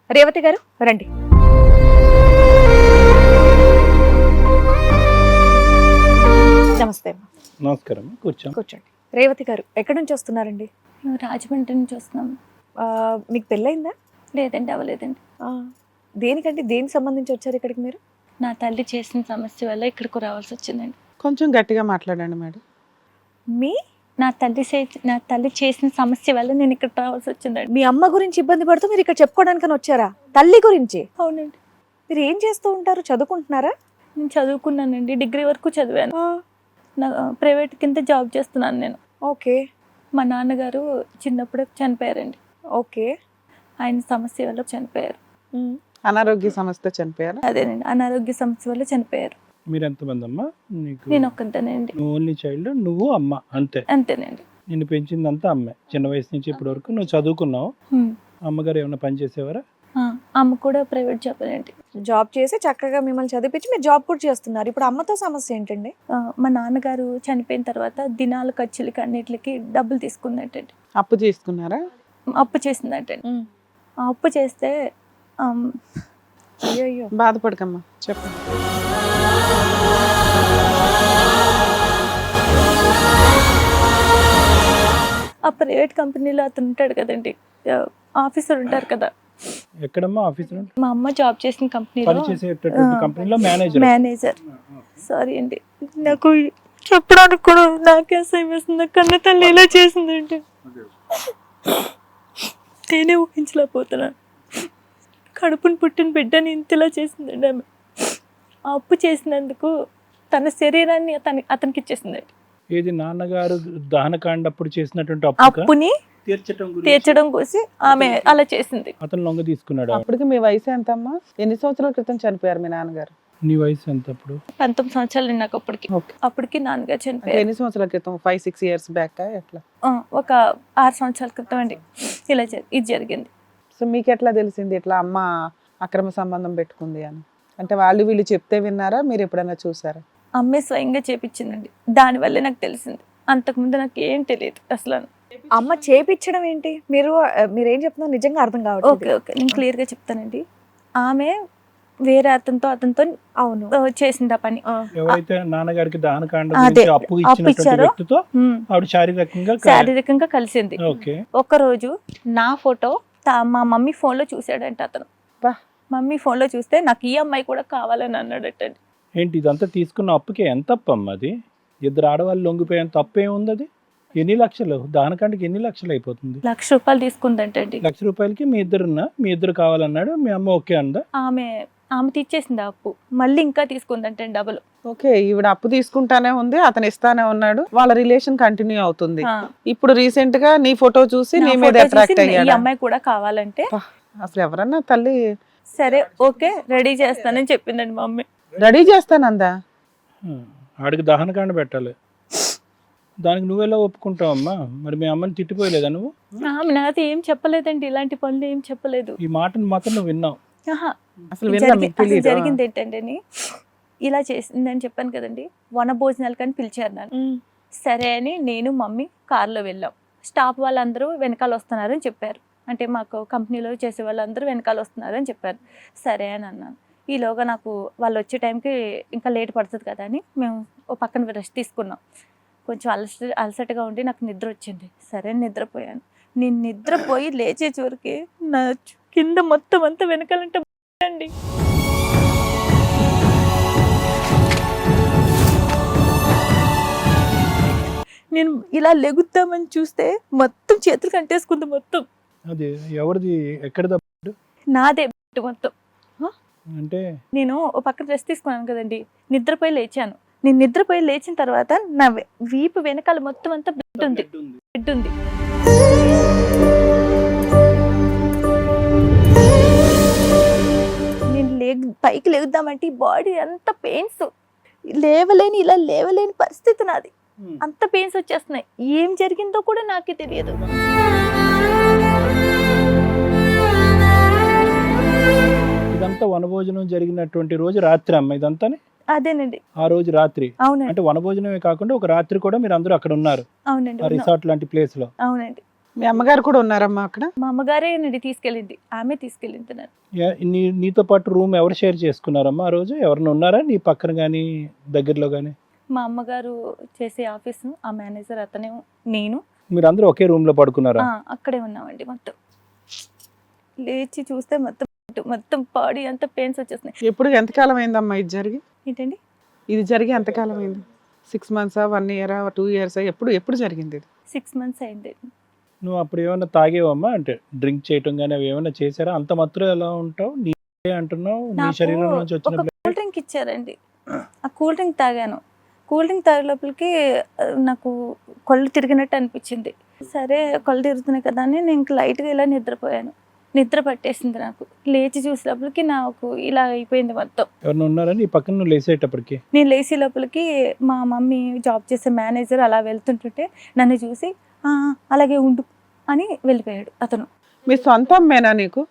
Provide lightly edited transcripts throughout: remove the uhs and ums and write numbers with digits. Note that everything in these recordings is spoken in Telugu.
రేవతి గారు రండి. నమస్తే అమ్మా. నమస్కారం, కూర్చోండి. రేవతి గారు ఎక్కడి నుంచి వస్తున్నారండి? రాజమండ్రి నుంచి వస్తున్నాం. మీకు పెళ్ళయిందా? లేదండి, అవ్వలేదండి. దేనికంటే దేనికి సంబంధించి వచ్చారు ఇక్కడికి మీరు? నా తల్లి చేసిన సమస్య వల్ల ఇక్కడికి రావాల్సి వచ్చిందండి. కొంచెం గట్టిగా మాట్లాడండి మేడం. మీ నా తల్లి చేసిన సమస్య వల్ల నేను ఇక్కడ రావాల్సి వచ్చిందండి. మీ అమ్మ గురించి ఇబ్బంది పడుతూ మీరు ఇక్కడ చెప్పుకోవడానికి వచ్చారా? తల్లి గురించి? అవునండి. మీరు ఏం చేస్తూ ఉంటారు? చదువుకుంటున్నారా? నేను చదువుకున్నానండి, డిగ్రీ వరకు చదివాను. నా ప్రైవేట్ కింద జాబ్ చేస్తున్నాను నేను. ఓకే. మా నాన్నగారు చిన్నప్పుడే చనిపోయారండి. ఓకే. ఆయన సమస్య వల్ల చనిపోయారు. అనారోగ్య సమస్యతో చనిపోయారు. అదేనండి, అనారోగ్య సమస్య వల్ల చనిపోయారు. మీరు ఎంతమంది అమ్మా? నేను ఒక్కంతేనండి. ఓన్లీ చైల్డ్, నువ్వు అమ్మ అంతే? అంతేనండి. నిన్ను పెంచిందంతా అమ్మే. చిన్న వయసు నుంచి ఇప్పటి వరకు నువ్వు చదువుకున్నావు. అమ్మగారు ఏమైనా పని చేసేవారా? అమ్మ కూడా ప్రైవేట్ జాబ్ అండి. జాబ్ చేసి చక్కగా మిమ్మల్ని చదివించి మీరు జాబ్ కూడా చేస్తున్నారు. ఇప్పుడు అమ్మతో సమస్య ఏంటండి? మా నాన్నగారు చనిపోయిన తర్వాత దినాల ఖర్చులకి అన్నిటికి డబ్బులు తీసుకుందంటండి. అప్పు తీసుకున్నారా? అప్పు చేసిందంటండి. ఆ అప్పు చేస్తే అయ్యో. బాధపడకమ్మా, చెప్పండి. ఆ ప్రైవేట్ కంపెనీలో అతను ఉంటాడు కదండి, ఆఫీసర్ ఉంటారు కదా. ఎక్కడమ్మా ఆఫీసర్? మా అమ్మ జాబ్ చేసిన కంపెనీలో మేనేజర్. సారీ అండి, నాకు చెప్పడానికి కూడా నాకే అసహ్యం వేస్తుంది. కన్న తల్లి ఇలా చేసిందండి, నేనే ఊహించలేకపోతున్నాను. కడుపుని పుట్టిన బిడ్డని ఇంతలా చేసిందండి ఆమె. ఆ అప్పు చేసినందుకు తన శరీరాన్ని అతనికి ఇచ్చేసిందండి. ఏది నాన్నగారు దహనకాండ అప్పుడు చేసినటువంటి అప్పుని తీర్చడం కోసం ఆమె అలా చేసింది. అతను లొంగ తీసుకున్నాడు. అప్పటికి మీ వయసు ఎంత అమ్మా? ఎన్ని సంవత్సరాల క్రితం చనిపోయారు మీ నాన్నగారు? నీ వయసు ఎంత అప్పుడు? 19 సంవత్సరాలు నాకు అప్పటికి. Okay. అప్పటికి నాన్నగారు చనిపోయారు. ఎన్ని సంవత్సరాల క్రితం? 5-6 years బ్యాక్ ఎట్లా? ఒక 6 సంవత్సరాల క్రితం అండి ఇలా ఇది జరిగింది. సో మీకు ఎట్లా తెలిసింది ఇట్లా అమ్మ అక్రమ సంబంధం పెట్టుకుంది అని? అంటే వాళ్ళు వీళ్ళు చెప్తే విన్నారా, మీరు ఎప్పుడైనా చూసారా? అమ్మే స్వయంగా చేపించిందండి, దానివల్లే నాకు తెలిసింది. అంతకుముందు నాకు ఏం తెలియదు అసలు. అమ్మ చేపించడం ఏంటి? మీరేం చెప్తున్నారు నిజంగా అర్థం కావట్లేదు. ఓకే, నేను క్లియర్ గా చెప్తానండి. ఆమె వేరే అతనితో అవును చేసింది ఆ పని. ఎవరైతే నాన్నగారికి దహనకాండ గురించి అప్పు ఇచ్చినటువంటి వ్యక్తితో ఆవిడ శారీరకంగా కలిసింది. ఓకే. ఒక్కరోజు నా ఫోటో మా మమ్మీ ఫోన్ లో చూసాడంట అతను. మమ్మీ ఫోన్ లో చూస్తే నాకు ఈ అమ్మాయి కూడా కావాలని అన్నాడటండి. ఏంటి ఇదంతా తీసుకున్న అప్పుకి ఎంత అప్పు అమ్మ అది? ఇద్దరు ఆడవాళ్ళు లొంగిపోయేంత అప్పు ఏముంది? ఎన్ని లక్షలు? దహనకాండకి ఎన్ని లక్షలు అయిపోతుంది? ₹1,00,000 తీసుకుందంటండి. ₹1,00,000కి మీ ఇద్దరు కావాలన్నాడు, మీ అమ్మ ఓకే అందా? ఆమె తీర్చేసింది ఆ అప్పు, మళ్ళీ ఇంకా తీసుకుందంటండి డబుల్. ఓకే, ఈవిడ అప్పు తీసుకుంటానే ఉంది, అతను ఇస్తానే ఉన్నాడు, వాళ్ళ రిలేషన్ కంటిన్యూ అవుతుంది. ఇప్పుడు రీసెంట్ గా నీ ఫోటో చూసి నీ మీద అట్రాక్ట్ అయ్యాడు. ఈ అమ్మాయి కూడా కావాలంటే అసలు ఎవరన్నా తల్లి సరే ఓకే రెడీ చేస్తానని చెప్పిందండి మా మమ్మీ. రెడీ చేస్తానందా? ఆడికి దహనకాండ పెట్టాలి, దానికి నువ్వెలా ఒప్పుకుంటావమ్మా? మరి మీ అమ్మని తిట్టిపోయలేదా నువ్వు? ఆమె నాది ఏం చెప్పలేదండి, ఇలాంటి పనులు ఏం చెప్పలేదు. ఈ మాటను మాత్రం నువ్వు విన్నావు? అసలు జరిగింది ఏంటంటే ఇలా చేసిందని చెప్పాను కదండి. వన భోజనాలు కానీ పిలిచారు నన్ను. సరే అని నేను మమ్మీ కార్లో వెళ్ళాం. స్టాఫ్ వాళ్ళందరూ వెనకాల వస్తున్నారని చెప్పారు. అంటే మాకు కంపెనీలో చేసే వాళ్ళందరూ వెనకాల వస్తున్నారని చెప్పారు. సరే అని అన్నాను. ఈలోగా నాకు వాళ్ళు వచ్చే టైంకి ఇంకా లేట్ పడుతుంది కదా అని మేము ఓ పక్కన రెస్ట్ తీసుకున్నాం. కొంచెం అలసటగా ఉండి నాకు నిద్ర వచ్చింది. సరే నిద్రపోయాను. నేను నిద్రపోయి లేచే చివరికి నా కింద మొత్తం అంతా వెనకాలంటే అండి. నేను ఇలా లెగుద్దామని చూస్తే మొత్తం చేతులు కంటేసుకుంది మొత్తం. అది ఎవరిది? ఎక్కడ? నాదే మొత్తం. అంటే నేను ఓ పక్కన రెస్ట్ తీసుకున్నాను కదండి, నిద్రపోయి లేచాను. నేను నిద్రపోయి లేచిన తర్వాత నా వీపు వెనకాల మొత్తం అంతా బ్లడ్ ఉంది. నేను పైకి లేగుద్దామంటే బాడీ అంత పెయిన్స్, ఇలా లేవలేని పరిస్థితి నాది. అంత పెయిన్స్ వచ్చేస్తున్నాయి. ఏం జరిగిందో కూడా నాకే తెలియదు. ఇదంతా వనభోజనం జరిగినటువంటి రోజు రాత్రి అమ్మ ఇదంతా? అదేనండి, ఆ రోజు రాత్రి. అవునండి. అంటే వనభోజనమే కాకుండా ఒక రాత్రి కూడా మీరు అందరూ అక్కడ ఉన్నారు? అవునండి, రిసార్ట్ లాంటి ప్లేస్ లో. అవునండి. మీ అమ్మగారు కూడా ఉన్నారమ్మా అక్కడ? మా అమ్మగారే నన్ను తీసుకెళ్ళింది, ఆమె తీసుకెళ్ళింది నన్ను. నీతో పాటు రూమ్ ఎవరు షేర్ చేసుకున్నారమ్మా ఆ రోజు? ఎవరైనా ఉన్నారా నీ పక్కన కానీ దగ్గరలో కానీ? మా అమ్మగారు చేసే ఆఫీసు, ఆ మేనేజర్ అతనే, నేను. మీరు అందరూ ఒకే రూమ్ లో పడుకున్నారా? అక్కడే ఉన్నామండి. మొత్తం లేచి చూస్తే మొత్తం బాడీ అంతా పెయిన్స్ వచ్చేస్తున్నాయి. ఎప్పుడు ఎంతకాలం అయిందమ్మా ఇది జరిగి? ఏంటండి ఇది జరిగి ఎంతకాలం అయింది? 6 months, 1 year, 2 years? ఎప్పుడు జరిగింది ఇది? 6 months అయింది. నువ్వు అప్పుడు ఏమైనా తాగేవమ్మా? అంటే డ్రింక్ చేయటం కానీ అవి ఏమైనా చేశారా? అంత మాత్రం ఎలా ఉంటావు? నీ అంటున్నావు, నీ నాకు శరీరం నుంచి ఒక వచ్చిన కూల్ డ్రింక్ ఇచ్చారండి, ఆ కూల్ డ్రింక్ తాగాను. కూల్ డ్రింక్ తాగే లోపలికి నాకు కళ్ళు తిరిగినట్టు అనిపించింది. సరే కళ్ళు తిరుగుతున్నాయి కదా అని నేను లైట్గా ఇలా నిద్రపోయాను. నిద్ర పట్టేసింది నాకు. లేచి చూసే లోపలికి నాకు ఇలా అయిపోయింది మొత్తం. ఎవరైనా ఉన్నారా నీ పక్కన నువ్వు లేసేటప్పటికి? నేను లేచి లోపలికి మా మమ్మీ జాబ్ చేసే మేనేజర్ అలా వెళ్తుంటుంటే నన్ను చూసి అలాగే ఉండు అని వెళ్ళిపోయాడు అతను. మీ సొంత అమ్మేనా నీకు?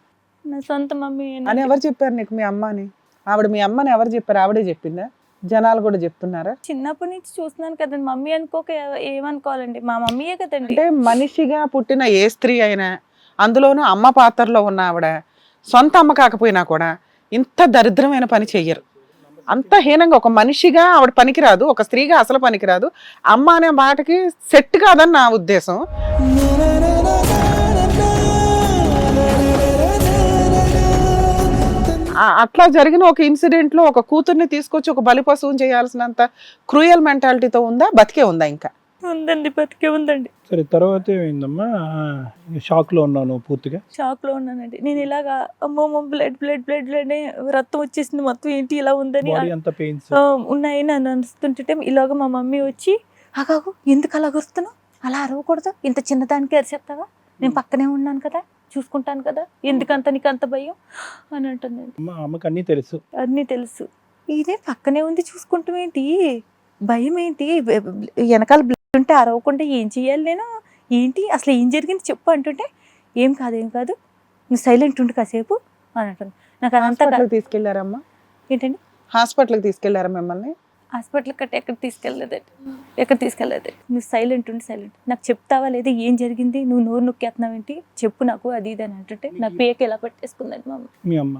నా సొంత మమ్మీ అని ఎవరు చెప్పారు నీకు మీ అమ్మ అని? ఆవిడ మీ అమ్మని ఎవరు చెప్పారు? ఆవిడే చెప్పిందా? జనాలు కూడా చెప్తున్నారా? చిన్నప్పటి నుంచి చూస్తున్నాను కదండి, మమ్మీ అనుకోక ఏమనుకోవాలండి, మా మమ్మీయే కదండి. అంటే మనిషిగా పుట్టిన ఏ స్త్రీ అయినా, అందులోనూ అమ్మ పాత్రలో ఉన్న ఆవిడ, సొంత అమ్మ కాకపోయినా కూడా ఇంత దరిద్రమైన పని చెయ్యరు. అంత హీనంగా ఒక మనిషిగా ఆవిడ పనికిరాదు, ఒక స్త్రీగా అసలు పనికిరాదు. అమ్మ అనే మాటకి సెట్ కాదని నా ఉద్దేశం. అట్లా జరిగిన ఒక ఇన్సిడెంట్ లో ఒక కూతుర్ని తీసుకొచ్చి ఒక బలి పశువుని చేయాల్సినంత క్రూయల్ మెంటాలిటీతో ఉందా? బతికే ఉందా? ఇంకా ఉందండి, బతికే ఉందండి. సరే, తర్వాత ఏమైందమ్మా? షాక్ లో ఉన్నాను, పూర్తిగా షాక్ లో ఉన్నానండి. నేను ఇలాగా అమ్మో బ్లడ్ బ్లడ్ బ్లడ్ బ్లడ్ రక్తం వచ్చేసింది మొత్తం, ఏంటి ఇలా ఉందని ఉన్నాయి నన్ను అనిస్తుంటే ఇలాగ మా మమ్మీ వచ్చి ఆగాగు, ఎందుకు అలా వస్తున్నావు, అలా అరవకూడదు, ఇంత చిన్నదానికి అరిచేస్తావా, నేను పక్కనే ఉన్నాను కదా, చూసుకుంటాను కదా, ఎందుకంత నీకు అంత భయం అని అంటుంది. అమ్మకి అన్నీ తెలుసు, అన్నీ తెలుసు. ఇదే పక్కనే ఉంది చూసుకుంటాం ఏంటి, భయం ఏంటి, వెనకాల బ్లడ్ ఉంటే అరవకుండా ఏం చెయ్యాలి నేను, ఏంటి అసలు ఏం జరిగింది చెప్పు అంటుంటే ఏం కాదు నువ్వు సైలెంట్ ఉండు కాసేపు అని అంటుంది. నాకు అదంతా తీసుకెళ్లారమ్మా? ఏంటండి హాస్పిటల్కి తీసుకెళ్లారా మిమ్మల్ని? హాస్పిటల్ కట్ట ఎక్కడ తీసుకెళ్ళలేదు. నువ్వు సైలెంట్ ఉండి సైలెంట్, నాకు చెప్తావా లేదా ఏం జరిగింది, నువ్వు నోరు నొక్కేస్తున్నావు ఏంటి చెప్పు నాకు, అది ఇది అని అంటుంటే నాకు పేక ఎలా పట్టేసుకుందండి మా అమ్మ. మీ అమ్మ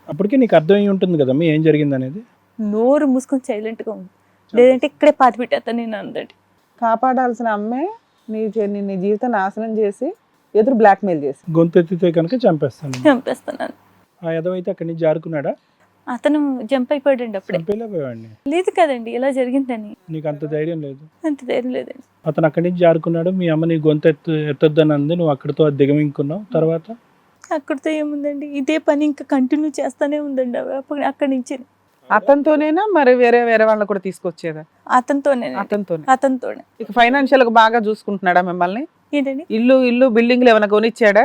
అప్పటికే నీకు అర్థమై ఉంటుంది కదా మీ ఏం జరిగింది అనేది? నోరు మూసుకొని సైలెంట్గా ఉంది, లేదంటే ఇక్కడే పాతి పెట్టేస్తాను నేను అందండి. కాపాడాల్సిన అమ్మే నీ జీవితం నాశనం చేసి ఎదురు బ్లాక్మెయిల్ చేసి గొంతెత్తితే కనుక చంపేస్తున్నాను. ఆ ఎదవైతే అక్కడి నుంచి జారుకున్నాడా? అతను జంప్ అయిపోయాడండి అప్పుడే. చంపేలేకపోయాడిని. లేదు కదండి ఇలా జరిగిందని. నీకు అంత ధైర్యం లేదు? అంత ధైర్యం లేదండి. అతను అక్కడి నుంచి జారుకున్నాడు, మీ అమ్మ నీ గొంతు ఎత్తొద్దని అంది, నువ్వు అక్కడితో దిగమింకున్నావు. తర్వాత అక్కడితో ఏముందండి, ఇదే పని ఇంకా కంటిన్యూ చేస్తానే ఉందండి అక్కడి నుంచి. అతనితోనేనా మరి వేరే వాళ్ళని కూడా తీసుకొచ్చేదా? అతనితోనే. ఇక ఫైనాన్షియల్ గా బాగా చూసుకుంటున్నాడా మిమ్మల్ని? ఏంటండి ఇల్లు బిల్డింగ్లు ఏమైనా కొనిచ్చాడా?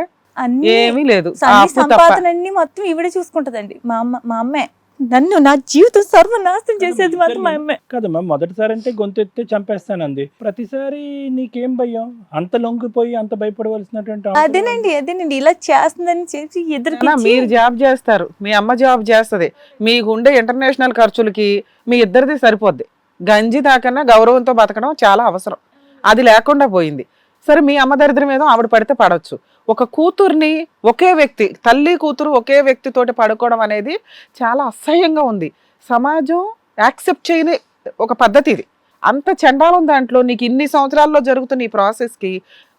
ఏమీ లేదు. సంపాదన అన్ని మొత్తం ఈవిడే చూసుకుంటదండి. మా అమ్మే నన్ను, నా జీవితం సర్వనాశనం చేసేది మాత్రం మా అమ్మే కదమ్మా. మొదటిసారి అంటే గొంతు ఎత్తే చంపేస్తానంది, ప్రతిసారి నీకేం భయం? అంత లొంగిపోయి అంత భయపడవలసినటువంటి? అదేనండి ఇలా చేస్తుందని చెప్పి ఎదురు. మీరు జాబ్ చేస్తారు, మీ అమ్మ జాబ్ చేస్తది, మీకు ఉండే ఇంటర్నేషనల్ ఖర్చులకి మీ ఇద్దరిది సరిపోద్ది. గంజి దాకన్నా గౌరవంతో బతకడం చాలా అవసరం, అది లేకుండా పోయింది. సరే, మీ అమ్మ దరిద్రం ఏదో ఆవిడ పడితే పడవచ్చు. ఒక కూతుర్ని ఒకే వ్యక్తి, తల్లి కూతురు ఒకే వ్యక్తితోటి పడుకోవడం అనేది చాలా అసహ్యంగా ఉంది. సమాజం యాక్సెప్ట్ చేయని ఒక పద్ధతి ఇది. అంత చండాలం దాంట్లో నీకు ఇన్ని సంవత్సరాల్లో జరుగుతున్న ఈ ప్రాసెస్కి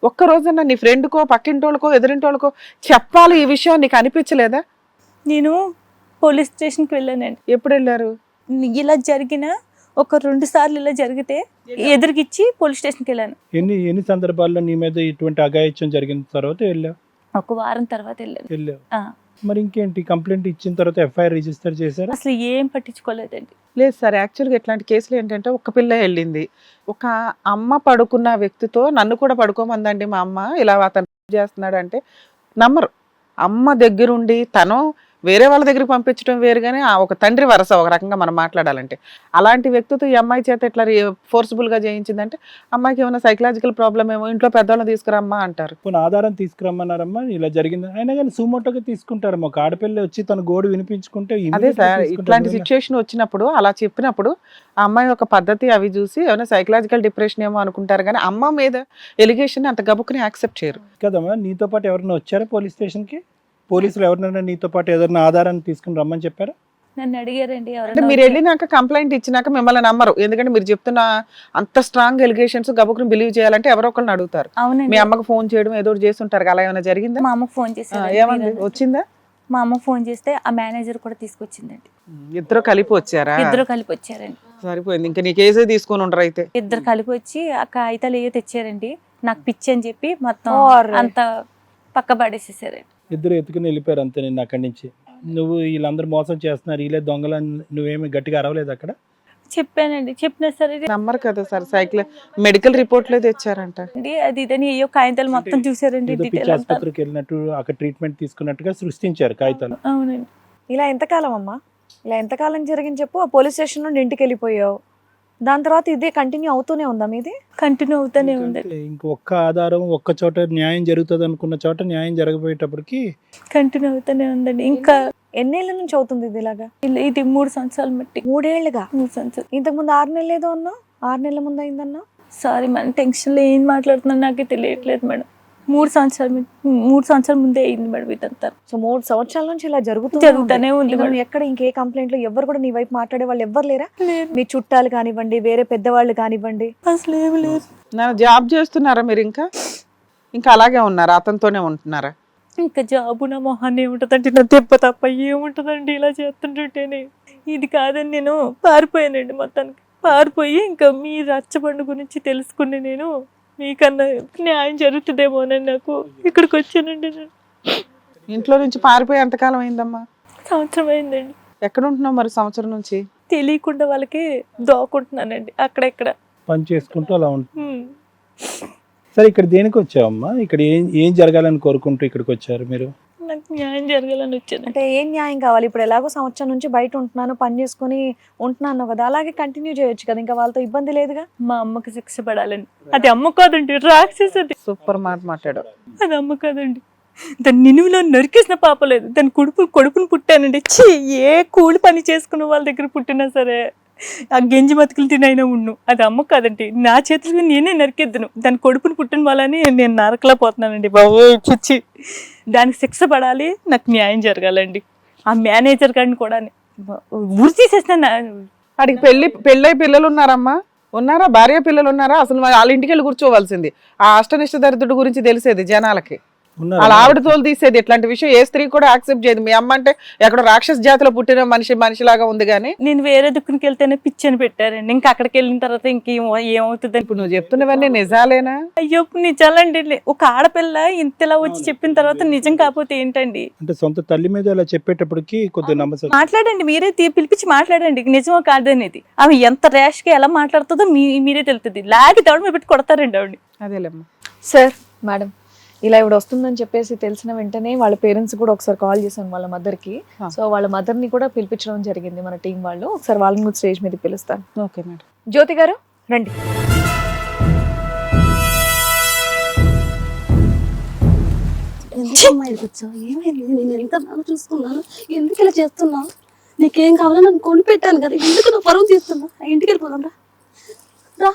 ఒక్కరోజన్నా నీ ఫ్రెండ్కో, పక్కింటోళ్ళకో, ఎదురింటోళ్ళకో చెప్పాలి ఈ విషయం నీకు అనిపించలేదా? నేను పోలీస్ స్టేషన్కి వెళ్ళానండి. ఎప్పుడు వెళ్ళారు? ఇలా జరిగిన ఒక 2 సార్లు ఇలా జరిగితే ఎదురుకిచ్చి పోలీస్ స్టేషన్కి వెళ్ళాను. ఎన్ని సందర్భాల్లో నీ మీద ఇటువంటి అఘాయిత్యం జరిగిన తర్వాత వెళ్ళావు? ఒక వారం తర్వాత వెళ్ళావు. మరి ఇంకేంటి, కంప్లైంట్ ఇచ్చిన తర్వాత ఎఫ్ఐఆర్ రిజిస్టర్ చేశారు? అసలు ఏం పట్టించుకోలేదండి. లేదు సార్, యాక్చువల్గా ఇట్లాంటి కేసులు ఏంటంటే ఒక పిల్ల వెళ్ళింది, ఒక అమ్మ పడుకున్న వ్యక్తితో నన్ను కూడా పడుకోమందండి మా అమ్మ, ఇలా అతను చేస్తున్నాడు అంటే నమ్మరు. అమ్మ దగ్గరుండి తను వేరే వాళ్ళ దగ్గరికి పంపించడం వేరు, కానీ ఆ ఒక తండ్రి వరస ఒక రకంగా మనం మాట్లాడాలంటే అలాంటి వ్యక్తితో ఈ అమ్మాయి చేత ఎట్లా ఫోర్స్ఫుల్ గా చేయించిందంటే అమ్మాయికి ఏమైనా సైకలాజికల్ ప్రాబ్లమ్ ఏమో, ఇంట్లో పెద్దవాళ్ళని తీసుకురమ్మా అంటారు. కొన్ని ఆధారం తీసుకురమ్మన్నారమ్మా, ఇలా జరిగింది అయినా కానీ సుమోటోగా తీసుకుంటారు. ఒక ఆడపిల్ల వచ్చి తన గోడు వినిపించుకుంటే అదే immediate గా సార్, తీసుకుంటారు. ఇట్లాంటి సిచ్యువేషన్ వచ్చినప్పుడు అలా చెప్పినప్పుడు ఆ అమ్మాయి ఒక పద్ధతి అవి చూసి ఏమైనా సైకలాజికల్ డిప్రెషన్ ఏమో అనుకుంటారు, కానీ అమ్మ మీద ఎలిగేషన్ అంత గబుక్కుని యాక్సెప్ట్ చేయరు. కదమ్మా, నీతో పాటు ఎవరైనా వచ్చారా పోలీస్ స్టేషన్ కి? పోలీసులు ఎవరినైనా నీతో పాటు ఏదైనా ఆధారాన్ని తీసుకుని రమ్మని చెప్పారా? నన్ను అడిగారండి అంటే ఎవరైనా మీరు వెళ్ళినాక కంప్లైంట్ ఇచ్చినాక మిమ్మల్ని నమ్మరు, ఎందుకంటే మీరు చెప్తున్న అంత స్ట్రాంగ్ ఎలిగేషన్స్ గబుక్కుని బిలీవ్ చేయాలంటే ఎవరో ఒకరిని అడుగుతారు. మీ అవునండి, అమ్మకు ఫోన్ చేయడం ఏదో ఒకటి చేస్తుంటారు, అలా ఏమైనా జరిగిందా? మా అమ్మకు ఫోన్ చేశారు. ఏమంది, వచ్చిందా? మా అమ్మ ఫోన్ చేస్తే ఆ మేనేజర్ కూడా తీసుకొచ్చిందండి. ఇద్దరు కలిపి వచ్చారా? ఇద్దరు కలిపి వచ్చారండి. సరిపోయింది, ఇంకా నీ కేసే తీసుకొని ఉండరు అయితే. ఇద్దరు కలిపి వచ్చి ఆ కాగితాలు ఏవో తెచ్చారండి, నాకు పిచ్చి అని చెప్పి మొత్తం ఓర్రే. అంత పక్క పడేసేసారండి. ఇద్దరు ఎత్తుకుని వెళ్ళిపోయారు అంతే నిన్ను అక్కడి నుంచి. నువ్వు వీళ్ళందరూ మోసం చేస్తున్నారు, వీళ్ళే దొంగలని నువ్వేమి గట్టిగా అరవలేదు అక్కడ? చెప్పానండి, చెప్పినా సరే నమ్మరు కదా సార్, మెడికల్ రిపోర్ట్లే తెచ్చారంట. అండి అది ఇదని ఏయో కాగితాలు మొత్తం చూసారండి, ఏదో పిచ్చి డీటెయిల్ అంతా. ఆసుపత్రికి వెళ్ళినట్టు అక్కడ ట్రీట్మెంట్ తీసుకున్నట్టుగా సృష్టించారు కాగితాలు. అవునండి. ఇలా ఎంతకాలం అమ్మా, ఇలా ఎంతకాలం జరిగింది చెప్పు? ఆ పోలీస్ స్టేషన్ నుండి ఇంటికి వెళ్ళిపోయావు, దాని తర్వాత ఇదే కంటిన్యూ అవుతూనే ఉందా మీది? కంటిన్యూ అవుతానే ఉంది, ఇంకొక్క ఆధారం ఒక్క చోట న్యాయం జరుగుతుంది అనుకున్న చోట న్యాయం జరగబోయేటప్పటికి కంటిన్యూ అవుతానే ఉందండి. ఇంకా ఎన్నేళ్ల నుంచి అవుతుంది ఇది ఇలాగా? ఇది 3 సంవత్సరాలు మట్టి. 3 ఏళ్లుగా. 3 సంవత్సరాలు. ఇంతకు ముందు 6 నెలలు ఏదో అన్నా, 6 నెలల ముందు అయిందన్నా. సారీ మేడం, టెన్షన్లో ఏం మాట్లాడుతున్నా నాకే తెలియట్లేదు మేడం. 3 సంవత్సరాల ముందే అయింది మేడం ఇదంతా. సో 3 సంవత్సరాల నుంచి ఇలా జరుగుతూనే ఉంది ఇంకా మేడం. నువ్వు ఎక్కడ ఇంకే కంప్లైంట్లు ఎవరు కూడా నీ వైపు మాట్లాడే వాళ్ళు ఎవ్వరు లేరా? లేదు. మీ చుట్టాలు కానివ్వండి, వేరే పెద్దవాళ్ళు కానివ్వండి. అసలు ఏమి లేదు. జాబ్ చేస్తున్నారా మీరు? ఇంకా అలాగే ఉన్నారా? అతనితోనే ఉంటున్నారా? ఇంకా జాబు నా మొహాన్ని ఏముంటుందండి, నా దెబ్బ తప్ప ఏముంటుందండి ఇలా చేస్తుంటేనే. ఇది కాదని నేను పారిపోయానండి, మొత్తానికి పారిపోయి ఇంకా మీ రచ్చబండు గురించి తెలుసుకుని నేను మీకన్నా న్యాయం జరుగుతుందేమోనని నాకు ఇక్కడికి వచ్చానండి. నేను ఇంట్లో నుంచి పారిపోయి ఎంతకాలం అయిందమ్మా? సంవత్సరం అయిందండి. ఎక్కడ ఉంటున్నావు మరి సంవత్సరం నుంచి? తెలియకుండా వాళ్ళకి దోకుంటున్నానండి అక్కడెక్కడ. పని చేసుకుంటూ అలా ఉంటుంది. సరే, ఇక్కడ దేనికి వచ్చావమ్మా? ఇక్కడ ఏం జరగాలని కోరుకుంటూ ఇక్కడికి వచ్చారు మీరు? నాకు న్యాయం జరగాలని వచ్చాను. అంటే ఏం న్యాయం కావాలి? ఇప్పుడు ఎలాగో సంవత్సరం నుంచి బయట ఉంటున్నాను, పని చేసుకుని ఉంటున్నాను కదా, అలాగే కంటిన్యూ చేయొచ్చు కదా, ఇంకా వాళ్ళతో ఇబ్బంది లేదుగా. మా అమ్మకి శిక్ష పడాలని. అది అమ్మ కాదండి, రాక్షసది. సూపర్ మాట మాట్లాడావు. అది అమ్మ కాదండి, దాన్ని నిలువులో నరికేసిన పాపలేదు. దాని కొడుకుని పుట్టానండి. ఛీ, ఏ కూలి పని చేసుకున్న వాళ్ళ దగ్గర పుట్టినా సరే ఆ గెంజి మతుకులు తినైనా ఉండు. అది అమ్మ కాదండి, నా చేతులు నేనే నరికేద్దును. దాని కొడుకుని పుట్టిన వాళ్ళని నేను నరకలా పోతున్నానండి బాబు. చిచ్చి, దానికి శిక్ష పడాలి, నాకు న్యాయం జరగాలండి. ఆ మేనేజర్ గారిని కూడా ఉరి తీసేసిన. వాడికి పెళ్ళై పిల్లలు ఉన్నారమ్మా? ఉన్నారా? భార్య పిల్లలు ఉన్నారా? అసలు వాళ్ళ ఇంటికి వెళ్ళి కూర్చోవలసింది. ఆ అష్టనిష్ట దరిద్రుడి గురించి తెలిసేది జనాలకి. అలా ఆవిడ తోలు తీసేది. ఇట్లాంటి విషయం ఏ స్త్రీ కూడా యాక్సెప్ట్ చేయదు. మీ అమ్మ అంటే ఎక్కడ రాక్షస జాతిలో పుట్టిన మనిషిలాగా ఉంది, కానీ నేను వేరే దుక్కునికి వెళ్తేనే పిచ్చని పెట్టారండి. ఇంకా అక్కడికి వెళ్ళిన తర్వాత ఏమవుతుంది? ఇప్పుడు నువ్వు చెప్తున్నవన్నీ నిజాలేనా? అయ్యో నిజాలండి. ఒక ఆడపిల్ల ఇంతలా వచ్చి చెప్పిన తర్వాత నిజం కాకపోతే ఏంటండి? అంటే సొంత తల్లి మీద అలా చెప్పేటప్పటికి కొద్దిగా నమ్మసం. మాట్లాడండి, మీరే పిలిపించి మాట్లాడండి నిజమో కాదనేది. ఆమె ఎంత ర్యాష్ గా ఎలా మాట్లాడుతుందో మీరే తెలుస్తుంది. లాగి దౌడ మీద పెట్టి కొడతారండి ఆవిడ. అదేలేమ్మా. సార్, మేడం, ఇలా ఇప్పుడు వస్తుందని చెప్పేసి తెలిసిన వెంటనే వాళ్ళ పేరెంట్స్ కూడా ఒకసారి కాల్ చేశాను వాళ్ళ మదర్కి. సో వాళ్ళ మదర్ని కూడా పిలిపించడం జరిగింది మన టీం వాళ్ళు. ఒకసారి వాళ్ళని కూడా స్టేజ్ మీద పిలుస్తాను. Okay madam. జ్యోతి గారు రండి. ఏమైంది? నేను ఎంత బాగా చూసుకున్నాను, ఎందుకు ఇలా చేస్తున్నావు? నీకేం కావాలో నాకు కొని పెట్టాను కదా, ఎందుకు నువ్వు పరువు తీస్తున్నా? ఇంటికి వెళ్ళిపోదాం రా.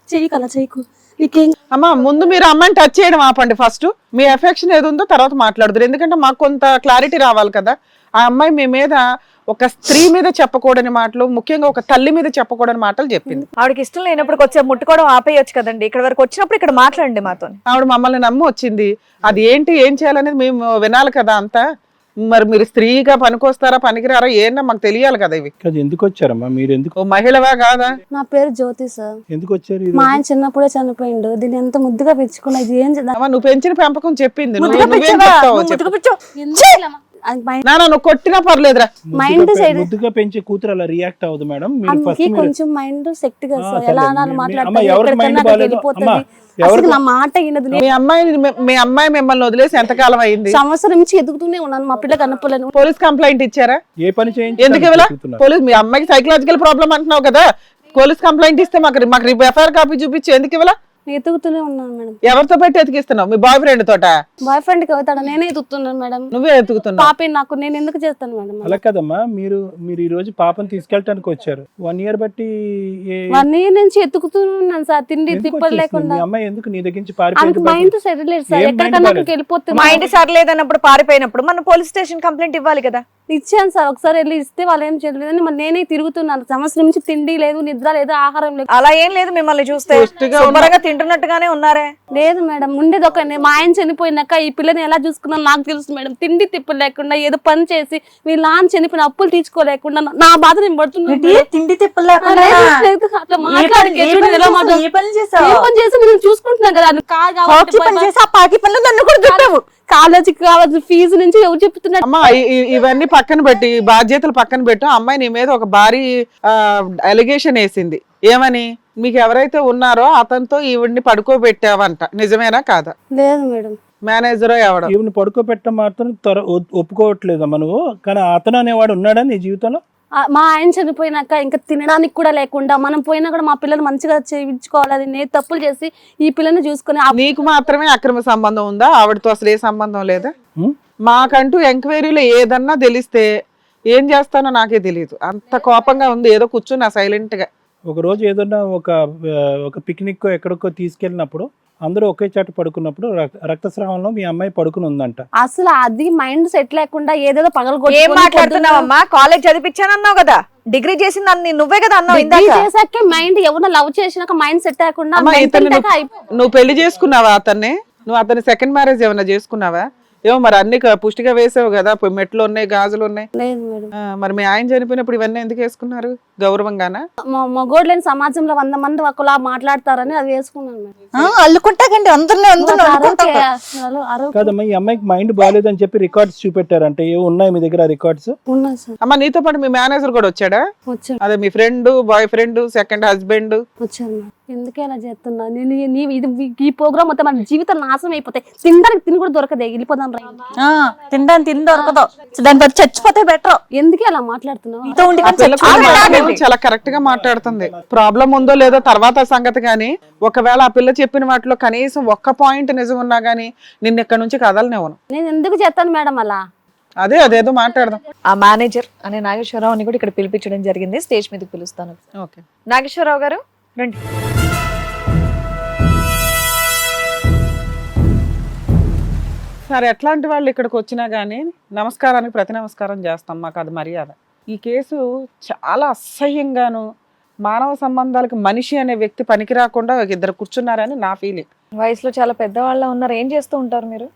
చెయ్యి కలా చెయ్యకు. నీకేం అమ్మా, ముందు మీరు అమ్మాయిని టచ్ చేయడం ఆపండి. ఫస్ట్ మీ అఫెక్షన్ ఏది ఉందో తర్వాత మాట్లాడుదురు. ఎందుకంటే మాకు కొంత క్లారిటీ రావాలి కదా. ఆ అమ్మాయి మీ మీద ఒక స్త్రీ మీద చెప్పకూడని మాటలు, ముఖ్యంగా ఒక తల్లి మీద చెప్పకూడని మాటలు చెప్పింది. ఆవిడకి ఇష్టం లేనప్పుడు వచ్చే ముట్టుకోవడం ఆపేయచ్చు కదండి. ఇక్కడ వరకు వచ్చినప్పుడు ఇక్కడ మాట్లాడండి మాతో. ఆవిడ మమ్మల్ని నమ్మి వచ్చింది. అది ఏంటి, ఏం చేయాలనేది మేము వినాలి కదా అంతా. మరి మీరు స్త్రీగా పనికొస్తారా పనికిరారా ఏనా మాకు తెలియాలి కదా. ఇవి ఎందుకు వచ్చారమ్మా మీరు? ఎందుకు ఓ మహిళవా కాదా? నా పేరు జ్యోతి సార్. ఎందుకు వచ్చారు? మా ఆయన చిన్నప్పుడే చనిపోయిండు. దీన్ని ఎంత ముద్దుగా పెంచుకున్నా, ఇది ఏం నువ్వు పెంచిన పెంపకం చెప్పింది. ముద్దుగా పెంచావా? ఎందుకు ఇలా అది మైండ్ నాన్న నువ్వు కొట్టినా పర్లేదురా. మైండ్ సైడ్ ముద్దుగా పెంచే కూతురు అలా రియాక్ట్ అవ్వదు మేడం. మీరు ఆమెకి ఫస్ట్ కొంచెం మైండ్ సెక్ట్ కదా ఆ, సార్, సరే. ఎలా అనాలి అమ్మ, మాట్లాడుతుంది, ఎవరికి ఎక్కడికన్నా మైండ్ అక్కడికి బాగాలేదు? వెళ్ళిపోతుంది. అమ్మ, అసలు ఎవరికి నా మాట అయినది మీ అమ్మాయి మిమ్మల్ని వదిలేసి ఎంతకాలం అయింది? సంవత్సరం నుంచి ఎదుగుతూనే ఉన్నాను, మా పిల్లకి అన్నపోలేను. పోలీస్ కంప్లైంట్ ఇచ్చారా? ఏ పని ఎందుకు ఇవ్వలా? చేయించారు? పోలీస్ మీ అమ్మాయికి సైకలాజికల్ ప్రాబ్లం అంటున్నావు కదా, పోలీస్ కంప్లైంట్ ఇస్తే మాకు ఎఫ్ఐఆర్ కాపీ చూపించి ఎందుకు ఇవ్వలా? ఎదుగుతూనే ఉన్నాను మేడం. ఎవరితో పెట్టి ఎతికిస్తున్నావు? మీ బాయ్ ఫ్రెండ్ తోట? బాయ్ ఫ్రెండ్ కి అవుతాడు, నేనే ఎదుగుతున్నాను మేడం. నువ్వే ఎత్తుకుతున్నావు. పాపే నాకు, నేను ఎందుకు చేస్తాను మేడం? అలా కదమ్మా, మీరు ఈ రోజు పాపను తీసుకెళ్ళటానికి వచ్చారు. 1 year బట్టి 1 year నుంచి ఎత్తుకుతున్నాను సార్, తిండి ఎందుకు తిప్పలు వచ్చేసింది? లేకుండా. మీ అమ్మాయి ఎందుకు నీ దగ్గర నుంచి ఆమెకి పారిపోయింది? మైండ్ సెట్ లేదు సార్, ఏం mind ఎక్కడికన్నా బాలేదు? అక్కడికి వెళ్ళిపోతుంది. మా ఇంటి సర్లేదన్నప్పుడు పారిపోయినప్పుడు మనం పోలీస్ స్టేషన్ కంప్లైంట్ ఇవ్వాలి కదా. ఇచ్చాను సార్, ఒకసారి వెళ్ళి ఇస్తే వాళ్ళు ఏం చేయలేదని మరి నేనే తిరుగుతున్నాను. సంవత్సరం నుంచి తిండి లేదు, నిద్ర లేదు, ఆహారం లేదు. అలా ఏం లేదు, మిమ్మల్ని చూస్తే పుష్టిగా శుభ్రంగా తింటున్నట్టుగానే ఉన్నారే. లేదు మేడం, ఉండేది ఒక మా ఆయన చనిపోయినాక ఈ పిల్లని ఎలా చూసుకున్నాను నాకు తెలుసు మేడం. తిండి తిప్పలు లేకుండా ఏదో పని చేసి వీళ్ళ నాన్న చనిపోయిన అప్పులు తీర్చుకోలేకుండా నా బాధ నేను పడుతున్నాను మేడం. తిండి అట్లా మాట్లాడి ఎలా మాట్లాడు- ఏం పని చేసి నేను చూసుకుంటున్నాను కదా, అది కాదు కాబట్టి కాలేజీకి కావాల్సిన ఫీజు నుంచి ఎవరు చెప్తున్నారు? అమ్మా ఇవన్నీ పక్కన పెట్టి, బాధ్యతలు పక్కన పెట్టు. అమ్మాయి నీ మీద ఒక భారీ అలిగేషన్ వేసింది. ఏమని? మీకు ఎవరైతే ఉన్నారో అతనితో ఈవిడ్ని పడుకోబెట్టావంట, నిజమేనా కాదా? లేదు మేడం. మేనేజర్ ఎవడో ఈవిని పడుకోబెట్టడం మాత్రం ఒప్పుకోవట్లేదమ్మా నువ్వు. కానీ అతను అనేవాడు ఉన్నాడా నీ జీవితంలో? మా ఆయన చనిపోయినాక ఇంకా తినడానికి కూడా లేకుండా మనం పోయినా కూడా మా పిల్లలు మంచిగా చేయించుకోవాలి, అది నేను తప్పులు చేసి ఈ పిల్లని చూసుకుని నీకు మాత్రమే అక్రమ సంబంధం ఉందా? ఆవిడతో అసలు ఏ సంబంధం లేదా? హ్మ్? మాకంటూ ఎంక్వైరీలో ఏదన్నా తెలిస్తే ఏం చేస్తానో నాకే తెలియదు. అంత కోపంగా ఉంది. ఏదో కూర్చున్నా సైలెంట్ గా. ఒక రోజు ఏదన్నా ఒక పిక్నిక్ ఎక్కడికో తీసుకెళ్ళినప్పుడు అందరూ ఒకే చాట పడుకున్నప్పుడు రక్తస్రావంలో మీ అమ్మాయి పడుకుని ఉందంట. అసలు అది మైండ్ సెట్ లేకుండా ఏదేదో ఏం మాట్లాడుతున్నావమ్మా? కాలేజ్ చదివించానన్నావు కదా, డిగ్రీ చేసింది నువ్వే కదా అన్నావు ఇందాక. చేసాక మైండ్ ఎవరినో లవ్ చేసినాక మైండ్ సెట్ లేకుండా అమ్మా, mental ఇతన్ని attack నువ్వు పెళ్లి చేసుకున్నావా అతన్ని? నువ్వు అతని సెకండ్ మ్యారేజ్ ఏమన్నా చేసుకున్నావా? ఏమో మరి అన్ని పుష్టిగా వేసావు కదా, మెట్లు ఉన్నాయి, గాజులు ఉన్నాయి. లేదు మేడం. మరి మీ ఆయన చనిపోయినప్పుడు ఇవన్నీ ఎందుకు వేసుకున్నారు? గౌరవంగానా? మగోడు లేని సమాజంలో 100 మంది ఒకలా మాట్లాడతారని అది వేసుకున్నాను మేడం. అల్లుకుంటాకండి కాదమ్మా, ఈ అమ్మాయికి మైండ్ బాగాలేదని చెప్పి రికార్డ్స్ చూపెట్టారంటే ఏ ఉన్నాయి మీ దగ్గర రికార్డ్స్? ఉన్నాయి సార్. అమ్మ నీతో పాటు మీ మేనేజర్ కూడా వచ్చాడా? వచ్చాను. అదే మీ friend, boyfriend, second husband వచ్చాను మేడం. ఎందుకు ఇలా చేస్తున్నా నేను? ఈ ప్రోగ్రామ్ మొత్తం మన జీవితం నాశనం అయిపోతాయి. తినడానికి తిని కూడా దొరకదే, వెళ్ళిపోదాం రా. తినడానికి తిని దొరకదు, దాని బట్టి చచ్చిపోతే బెటర్. ఎందుకే అలా మాట్లాడుతున్నావు? చాలా కరెక్ట్ గా మాట్లాడుతుంది. ప్రాబ్లం ఉందో లేదో తర్వాత సంగతి గానీ, ఒకవేళ ఆ పిల్ల చెప్పిన వాటిలో కనీసం ఒక్క పాయింట్ నిజం ఉన్నా గానీ నిన్న ఇక్కడ నుంచి కదలనివ్వను. నేను ఎందుకు చేస్తాను మేడం అలా? అదేదో మాట్లాడదాం. ఆ మేనేజర్ అనే నాగేశ్వరరావుని కూడా ఇక్కడ పిలిపించడం జరిగింది. స్టేజ్ మీదకి పిలుస్తాను. ఓకే, నాగేశ్వరరావు గారు రండి. సరే, ఎట్లాంటి వాళ్ళు ఇక్కడికి వచ్చినా గానీ నమస్కారానికి ప్రతి నమస్కారం చేస్తాం, మాకు అది మర్యాద. ఈ కేసు చాలా అసహ్యంగాను, మానవ సంబంధాలకు మనిషి అనే వ్యక్తి పనికి రాకుండా ఇద్దరు కూర్చున్నారని నా ఫీలింగ్. వయసులో చాలా పెద్దవాళ్ళ ఉన్నారు. ఏం చేస్తూ ఉంటారు మీరు?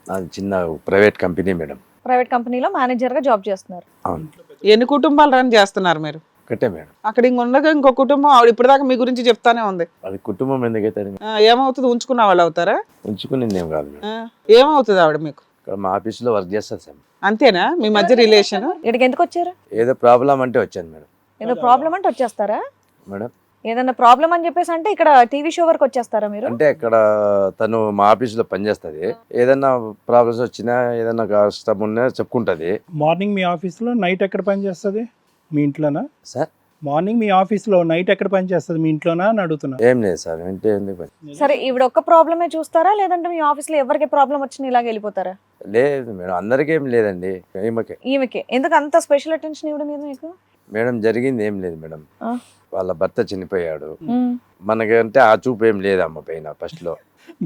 అది చిన్న ప్రైవేట్ కంపెనీ మేడం. ప్రైవేట్ కంపెనీలో మేనేజర్ గా జాబ్ చేస్తున్నారు. అవును, ఎన్ని కుటుంబాలు రన్ చేస్తున్నారు మీరు? ఒకటే మేడం. అక్కడ ఉండగా ఇంకో కుటుంబం ఆవిడ ఇప్పటిదాకా మీ గురించి చెప్తానే ఉంది. అది కుటుంబం ఎందుకైతే ఏమవుతుంది? ఉంచుకున్న వాళ్ళు అవుతారా? ఉంచుకునేది ఏం కాదు మేడం. ఏమవుతుంది ఆవిడ మీకు? ఇక్కడ మా ఆఫీస్లో వర్క్ చేస్తారు సార్. అంతేనా మీ మధ్య రిలేషన్? ఇక్కడికి ఎందుకు వచ్చారు? ఏదో ప్రాబ్లం అంటే వచ్చాను మేడం. ఏదో ప్రాబ్లం అంటే వచ్చేస్తారా మేడం ఏదన్నా ప్రాబ్లం అని చెప్పేసి అంటే ఇక్కడ టీవీ షో వరకు వచ్చేస్తారా మీరు? అంటే ఇక్కడ తను మా ఆఫీస్లో పనిచేస్తుంది. ఏదన్నా ప్రాబ్లమ్స్ వచ్చినా ఏదన్నా కష్టం ఉన్నా చెప్పుకుంటుంది. మార్నింగ్ మీ ఆఫీస్లో, నైట్ ఎక్కడ పని చేస్తుంది? మీ ఇంట్లోనా సార్? మార్నింగ్ మీ ఆఫీస్లో, నైట్ ఎక్కడ పని చేస్తుంది? మీ ఇంట్లోనా అని అడుగుతున్నా. ఏం లేదు సార్, ఇంటే ఎందుకు పని. సరే, ఈవిడ ఒక్క ప్రాబ్లమే చూస్తారా లేదంటే మీ ఆఫీస్ లో ఎవరికి ప్రాబ్లం వచ్చినా ఇలాగ వెళ్ళిపోతారా? లేదు మేడం, అందరికీ ఏం లేదండి, ఈమెకి ఎందుకు అంత స్పెషల్ అటెన్షన్ ఇవ్వడం మీద మీకు? మేడం జరిగింది ఏం లేదు మేడం. ఆ. వాళ్ళ భర్త చనిపోయాడు. మనకంటే ఆ చూపు ఏం లేదమ్మ పైన. ఫస్ట్ లో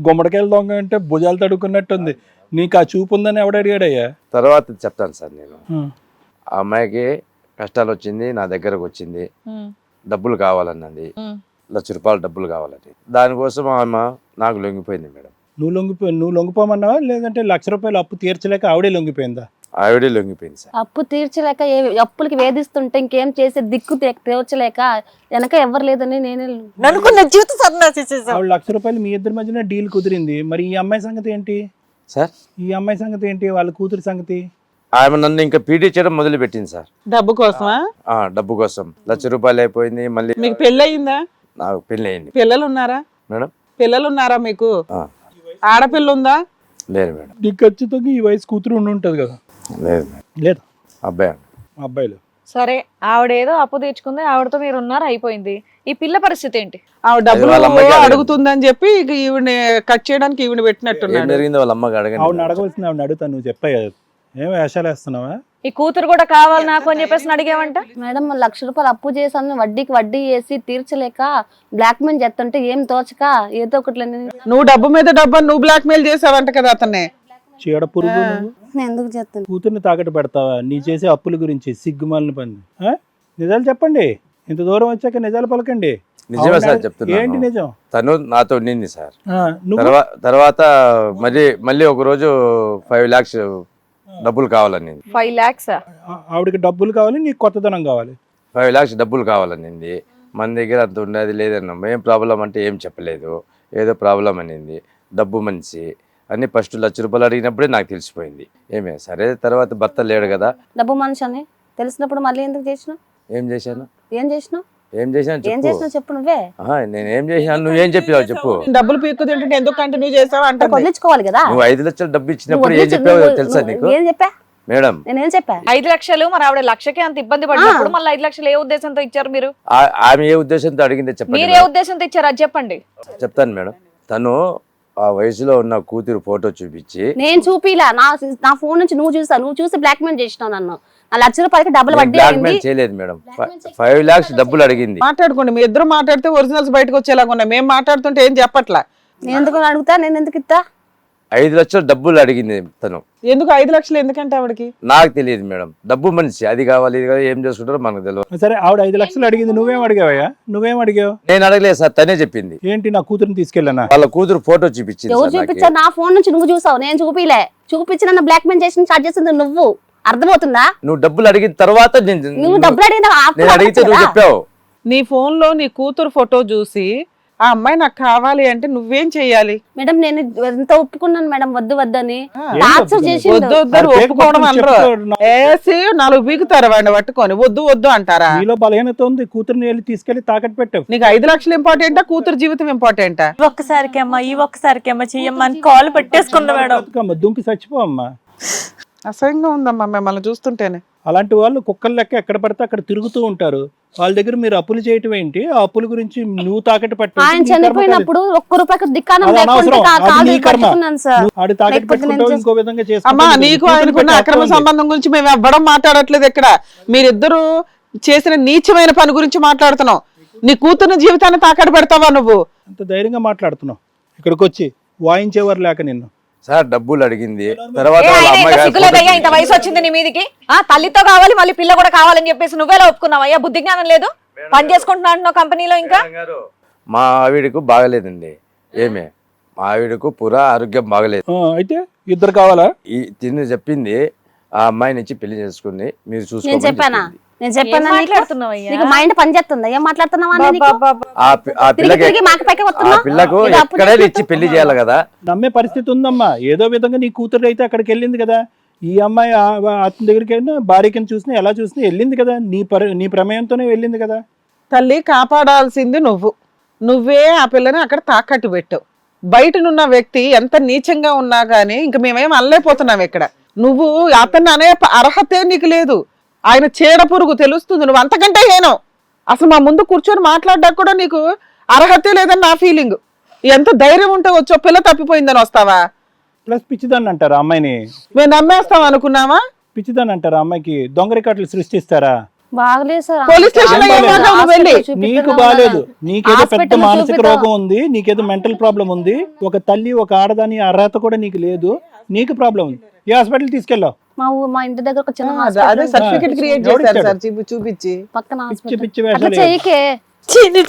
గుమ్మడికాయలు దొంగ అంటే భుజాలు తడుకున్నట్టుంది. నీకు ఆ చూపు ఉందని ఎవడు అడిగాడయ్యా? తర్వాత చెప్తాను సార్. నేను ఆ అమ్మాయికి కష్టాలు వచ్చింది, నా దగ్గరకు వచ్చింది, డబ్బులు కావాలన్నది, ₹1,00,000 డబ్బులు కావాలని. దానికోసం ఆమె నాకు లొంగిపోయింది మేడం. నువ్వు లొంగిపోమన్నావా లేదంటే ₹1,00,000 అప్పు తీర్చలేక ఆవిడే లొంగిపోయిందా? ఆవిడే లొంగిపోయింది సార్. అప్పు తీర్చలేక అప్పులకి వేధిస్తుంటే ఇంకేం చేసే దిక్కు తీర్చలేక వెనక ఎవరు లేదని నేనే నన్నుకున్న జీవితం ఆవిడ ₹1,00,000 మీ ఇద్దరి మధ్యన డీల్ కుదిరింది. మరి ఈ అమ్మాయి సంగతి ఏంటి సార్ ఈ అమ్మాయి సంగతి ఏంటి? వాళ్ళ కూతురి సంగతి? ఆమె నన్ను ఇంకా పీటీ చేయడం మొదలు పెట్టింది సార్. డబ్బు కోసమా? డబ్బు కోసం ₹1,00,000 అయిపోయింది. మళ్ళీ మీకు పెళ్ళి అయిందా? నాకు పెళ్లి అయింది పిల్లలు ఉన్నారా మేడం. పిల్లలు ఉన్నారా మీకు? ఆ, ఆడపిల్ల ఉందా? లేదు మేడం. నీకు ఖచ్చితంగా ఈ వయసు కూతురు ఉండి ఉంటుంది కదా? లేదు మేడం. లేదా అబ్బాయి అండి. అబ్బాయిలు సరే, ఆవిడ ఏదో అప్పు తెచ్చుకుంది, ఆవిడతో మీరు ఉన్నారు, అయిపోయింది. ఈ పిల్ల పరిస్థితి ఏంటి? ఆవిడ డబ్బులు వాళ్ళ అమ్మకి అడగండి. అడుగుతుందని చెప్పి ఇక ఈవిని కట్ చేయడానికి ఈవిని ఏం పెట్టినట్టున్నాడు. జరిగిందో వాళ్ళ అమ్మకి అడగండి. ఆవిడ అడగవలసింది ఆవిడ అడుగుతాను. నువ్వు చెప్పాయి ఏం వేషాలు వేస్తున్నావా? ఈ కూతురు కూడా కావాలి నాకు అని చెప్పేసి అడిగావంట. మేడం ₹1,00,000 అప్పు చేసాను, వడ్డీకి వడ్డీ వేసి తీర్చలేక బ్లాక్ మెయిల్ చేస్తుంటే ఏం తోచక ఏదో ఒకటి నువ్వు డబ్బు మీద డబ్బు నువ్వు బ్లాక్ మెయిల్ చేసావంట కదా అతన్ని. చీడ పురుగు నువ్వు. నేను ఎందుకు చేస్తాను? కూతుర్ని తాకట్టు పెడతావా? నీ చేసే అప్పుల గురించి సిగ్గుమాలిన పని. ఆ? నిజాలు చెప్పండి. ఇంత దూరం వచ్చాక నిజాలు పలకండి. నిజమే సార్ ఏంటి చెప్తున్నాను. నిజం? తను నాతో ఉండింది సార్. నువ్వు తర్వాత మళ్ళీ ఒక రోజు 5 lakhs డబ్బులు కావాలని 5 lakhs? ఆవిడకి డబ్బులు కావాలి, నీకు కొత్తదనం కావాలి. 5 lakhs డబ్బులు కావాలనింది. మన దగ్గర అంత ఉండేది లేదన్నాం. ఏం ప్రాబ్లం అంటే ఏం చెప్పలేదు. ఏదో ప్రాబ్లం అనింది. డబ్బు మనిషి అని ఫస్ట్ ₹1,00,000 అడిగినప్పుడే నాకు తెలిసిపోయింది. ఏమే సరే, తర్వాత భర్త లేడు కదా. డబ్బు మనిషి అని తెలిసినప్పుడు మళ్ళీ ఎందుకు చేసినావు? ఏం చేశాను ఏం చేసినావు? ఏం చేశాను ఏం చెప్పు. చేసినావు చెప్పు నువ్వే. నేను ఏం చేశాను, నువ్వేం చెప్పావు చెప్పు. డబ్బులు పీక్కు తింటుంటే ఎందుకు కంటిన్యూ చేసావు అంటే వదిలించుకోవాలి కదా. నువ్వు 5 లక్షలు డబ్బు ఇచ్చినప్పుడు ఏం చెప్పావు తెలుసా నీకు ఏం చెప్పా మేడం? నేనేం చెప్పా? 5 లక్షలు, మరి ఆవిడ లక్షకే అంత ఇబ్బంది పడినప్పుడు మళ్ళీ 5 లక్షలు ఏ ఉద్దేశంతో ఇచ్చారు మీరు? ఆమె ఏ ఉద్దేశంతో అడిగిందో చెప్పండి మీరు ఏ ఉద్దేశంతో ఇచ్చారు అది చెప్పండి. చెప్తాను మేడం. తను ఆ వయసులో ఉన్న కూతురు ఫోటో చూపించి, నేను చూపిలా, నా ఫోన్ నుంచి నువ్వు చూసా, నువ్వు చూసి బ్లాక్ మెయిల్ చేసినావు నన్ను. ₹1,00,000 డబ్బులు వడ్డీ బ్లాక్ అయింది. మెయిల్ చేయలేదు మేడం. 5 lakhs డబ్బులు అడిగింది. మాట్లాడుకోండి. మీ ఇద్దరు మాట్లాడితే ఒరిజినల్స్ బయటకు వచ్చేలాగా ఉన్నాయి. మేము మాట్లాడుతుంటే ఏం చెప్పట్లా. నేను ఎందుకు అడుగుతా? నేను ఎందుకు ఇస్తా? 5 లక్షలు డబ్బులు అడిగింది తను. ఎందుకు 5 లక్షలు ఎందుకంటే ఆవిడకి? నాకు తెలియదు మేడం. డబ్బు మనిషి, అది కావాలి ఇది కావాలి, ఏం చేసుకుంటారో మనకు తెలియదు. సరే, ఆవిడ 5 లక్షలు అడిగింది, నువ్వేం అడిగావయ్యా? నువ్వేం అడిగావు? నేను అడగలేదు సార్, తనే చెప్పింది. ఏంటి, నా కూతురుని తీసుకెళ్ళానా? వాళ్ళ కూతురు ఫోటో చూపించింది ఎవరు సార్ నాకు. చూపించావు? నా ఫోన్ నుంచి నువ్వు చూసావు, నేను చూపిలే. చూపించి నన్ను బ్లాక్ మెయిల్ చేసి స్టార్ట్ చేసింది నువ్వు. అర్థమవుతుందా? నువ్వు డబ్బులు అడిగిన తర్వాత నువ్వు డబ్బులు అడిగిన నేను అడిగితే నువ్వు చెప్పావు. నీ ఫోన్ లో నీ కూతురు ఫోటో చూసి ఆ అమ్మాయి నాకు కావాలి అంటే నువ్వేం చెయ్యాలి? మేడం నేను ఎంత ఒప్పుకున్నాను మేడం, వద్దు వద్దని ఏం టార్చర్ వద్దు? చేసి వద్దు వద్దు ఒప్పుకోవడం అనరు. వేసి 4 పీకుతారు వాడిని పట్టుకొని. వద్దు వద్దు అంటారా? నీలో బలహీనత ఉంది, కూతురుని వెళ్ళి తీసుకెళ్లి తాకట్టు పెట్టావు. నీకు 5 లక్షలు ఇంపార్టెంటా, కూతురు జీవితం ఇంపార్టెంటా? ఒక్కసారికి అమ్మ ఈ ఒక్కసారికి అమ్మ చెయ్యమ్మ అని కాల్ పెట్టేసుకుంది మేడం. బతుకమ్మ, దుంకి చచ్చిపో అమ్మా. అసహ్యంగా ఉందమ్మా మిమ్మల్ని చూస్తుంటేనే. అలాంటి వాళ్ళు కుక్కల లెక్క ఎక్కడ పడితే అక్కడ తిరుగుతూ ఉంటారు. వాళ్ళ దగ్గర మీరు అప్పులు చేయటం ఏంటి? ఆ అప్పుల గురించి నువ్వు తాకట్టు ఆయన చనిపోయినప్పుడు ₹1 దిక్కానం లేకుండా కాలు పట్టుకున్నాను సార్. ఆడు తాకట్టు లేకపోతే పెట్టుకుంటావు, నేను ఇంకో విధంగా అమ్మా చేసుకుంటావు. నీకు కూతురు ఆయనకున్న పెట్టి అక్రమ అప్పులు సంబంధం గురించి మేము ఎవ్వడం మాట్లాడట్లేదు ఇక్కడ. మీరిద్దరు చేసిన నీచమైన పని గురించి మాట్లాడుతున్నాం. నీ కూతురు జీవితాన్ని తాకట్టు పెడతావా నువ్వు? అంత ధైర్యంగా మాట్లాడుతున్నావు. ఇక్కడికి వచ్చి వాయించేవారు లేక నిన్ను. సార్ డబ్బులు అడిగింది. తర్వాత వాళ్ళ అమ్మాయి గారి సిగ్గులేదయ్యా, ఫోటో ఇంత వయసు వచ్చింది నీ మీదికి. తల్లితో కావాలి, మళ్ళీ పిల్ల కూడా కావాలని చెప్పేసి నువ్వేలా ఒప్పుకున్నావయ్యా? బుద్ధి జ్ఞానం లేదు. పని చేసుకుంటున్నా అంటున్నావు కంపెనీలో. ఇంకా మా ఆవిడకు బాగలేదండి. ఏమే మా ఆవిడకు పురా ఆరోగ్యం బాగలేదు. అయితే ఇద్దరు కావాలా? తిని చెప్పింది ఆ అమ్మాయి నుంచి పెళ్లి చేసుకుని మీరు నేను చూసుకోమని చెప్పానా? చెప్పింది. నేను చెప్పానా? మాట్లాడుతున్నావయ్యా? నీకు మైండ్ పని చేస్తుందా? ఏం మాట్లాడుతున్నావా? ఆ పిల్లకి వస్తున్నా పిల్లకు ఎక్కడైనా ఇచ్చి పెళ్లి చేయాలి కదా. నమ్మే పరిస్థితి ఉందమ్మా. ఏదో విధంగా నీ కూతురు అయితే అక్కడికి వెళ్ళింది కదా. ఈ అమ్మాయి అతని దగ్గరికి వెళ్ళినా, భార్యకి చూసినా, ఎలా చూసినా వెళ్ళింది కదా. నీ ప్రమేయంతోనే వెళ్ళింది కదా. తల్లి కాపాడాల్సింది నువ్వే ఆ పిల్లని అక్కడ తాకట్టు పెట్టావు. బయటనున్న వ్యక్తి ఎంత నీచంగా ఉన్నా గానీ ఇంక మేమేం అనలేకపోతున్నాం ఇక్కడ. నువ్వు అతన్ని అనే అర్హతే నీకు లేదు. ఆయన చీడ పురుగు తెలుస్తుంది. నువ్వు అంతకంటే ఏనో అసలు మా ముందు కూర్చొని మాట్లాడడానికి కూడా నీకు అర్హతే లేదని నా ఫీలింగ్. ఎంత ధైర్యం ఉంటే వచ్చో పిల్ల తప్పిపోయిందని వస్తావా? ప్లస్ పిచ్చిదాన్ని అంటారా అమ్మాయిని? మేము నమ్మేస్తాం అనుకున్నావా? పిచ్చిదాన్ని అంటారా అమ్మాయికి? దొంగ రికార్డులు సృష్టిస్తారా? బాగలేదు సార్. పోలీస్ స్టేషన్ లో ఏం మాట్లాడు నువ్వు వెళ్ళి? నీకు బాగాలేదు, నీకేదో పెద్ద మానసిక రోగం ఉంది, నీకేదో మెంటల్ ప్రాబ్లం ఉంది. ఒక తల్లి, ఒక ఆడదాని అర్హత కూడా నీకు లేదు. నీకు ప్రాబ్లం ఉంది. ఏ హాస్పిటల్ తీసుకెళ్ళావు? మా ఇంటి దగ్గర ఒక చిన్న అదే హాస్పిటల్ సర్టిఫికెట్ క్రియేట్ చేశారు సార్ చూపించి. పక్కన పిచ్చి హాస్పిటల్. పిచ్చి అట్లా వేషాలు. చెయ్యకే.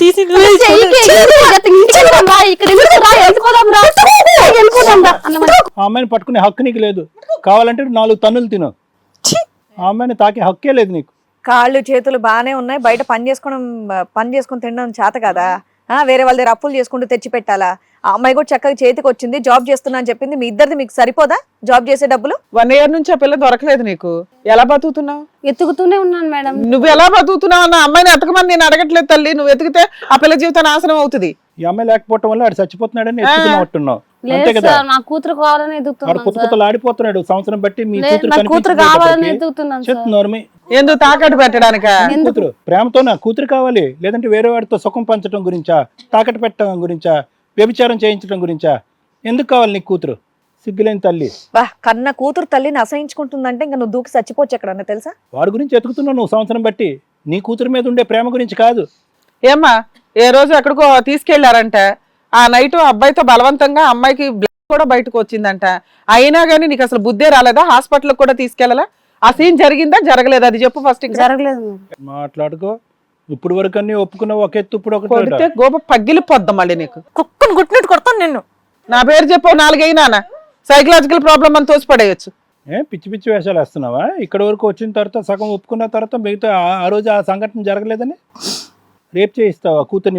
తీసి ఆ అమ్మాయిని పట్టుకునే హక్కు నీకు లేదు. కావాలంటే 4 తన్నులు తిను. ఆ అమ్మాయిని తాకే హక్కే లేదు నీకు. కాళ్ళు చేతులు బాగానే ఉన్నాయి, బయట పని చేసుకుని తినడం చేత కదా. వేరే వాళ్ళ దగ్గర అప్పులు చేసుకుంటూ తెచ్చి పెట్టాలా? ఆ అమ్మాయి కూడా చక్కగా చేతికి వచ్చింది, జాబ్ చేస్తున్నా అని చెప్పింది. మీ ఇద్దరిది మీకు సరిపోదా జాబ్ చేసే డబ్బులు? 1 year నుంచి ఆ పిల్ల దొరకలేదు నీకు, ఎలా బతుకుతున్నావు? ఎత్తుకుతూనే ఉన్నాను మేడం. నువ్వు ఎలా బతుకుతున్నావు అన్న అమ్మాయిని ఎతకమని నేను అడగట్లేదు తల్లి, నువ్వు ఎతికితే ఆ పిల్ల జీవితం నాశనం అవుతుంది. ఈ అమ్మాయి లేకపోవటం వల్ల ఆడు చచ్చిపోతున్నాడని ఎత్తుకున్నట్టున్నావు అంతే లేదు కదా? సార్, నా కూతురు కావాలని ఆడు ఎదుగుతున్నాను కొత్త కొత్తలు ఆడిపోతున్నాడు సంవత్సరం బట్టి. మీ లేదు, కూతురు నా కూతురు కావాలని కనిపించింది ఎదుగుతున్నాను సార్. చెప్తున్నారు మీ ఎందుకు తాకట్టు పెట్టడానిక? కూతురు ప్రేమతో నా కూతురు కావాలి, లేదంటే వేరే వాడితో సుఖం పంచడం గురించా, తాకట్టు పెట్టడం గురించా, వ్యభిచారం చేయించడం గురించా? ఎందుకు కావాలి నీకు కూతురు? సిగ్గులేని తల్లి. బా, కన్న కూతురు తల్లిని అసహించుకుంటుందంటే ఇంకా నువ్వు దూకి చచ్చిపోవచ్చు ఎక్కడన్నా తెలుసా? వాడి గురించి ఎతుకుతున్నావు నువ్వు సంవత్సరం బట్టి, నీ కూతురు మీద ఉండే ప్రేమ గురించి కాదు. ఏమ్మా ఏ రోజు ఎక్కడికో తీసుకెళ్లారంట, ఆ నైట్ అబ్బాయితో బలవంతంగా అమ్మాయికి బ్లడ్ కూడా బయటకు వచ్చిందంట, అయినా గానీ నీకు అసలు బుద్ధే రాలేదా? హాస్పిటల్ కూడా తీసుకెళ్లాలా? ఆ సీన్ జరిగిందా జరగలేదా అది చెప్పు ఫస్ట్. జరగలేదు మేడం. మాట్లాడుకో. ఇప్పుడు వరకు అన్ని ఒప్పుకున్నావు, ఒక ఎత్తు ఇప్పుడు ఒకటి. కొడితే గోప పగిలిపోద్దాం మళ్ళీ నీకు. కుక్కను గుట్టినట్టు కొడతాను నిన్ను. నా పేరు చెప్పు 4 అయినా సైకలాజికల్ ప్రాబ్లం అని తోసిపడేయచ్చు. పిచ్చి పిచ్చి వేషాలు వేస్తున్నావా? ఇక్కడ వరకు వచ్చిన తర్వాత సగం ఒప్పుకున్న తర్వాత మిగతా ఆ రోజు ఆ సంఘటన జరగలేదని రేప్ చేయిస్తావా కూతుర్ని?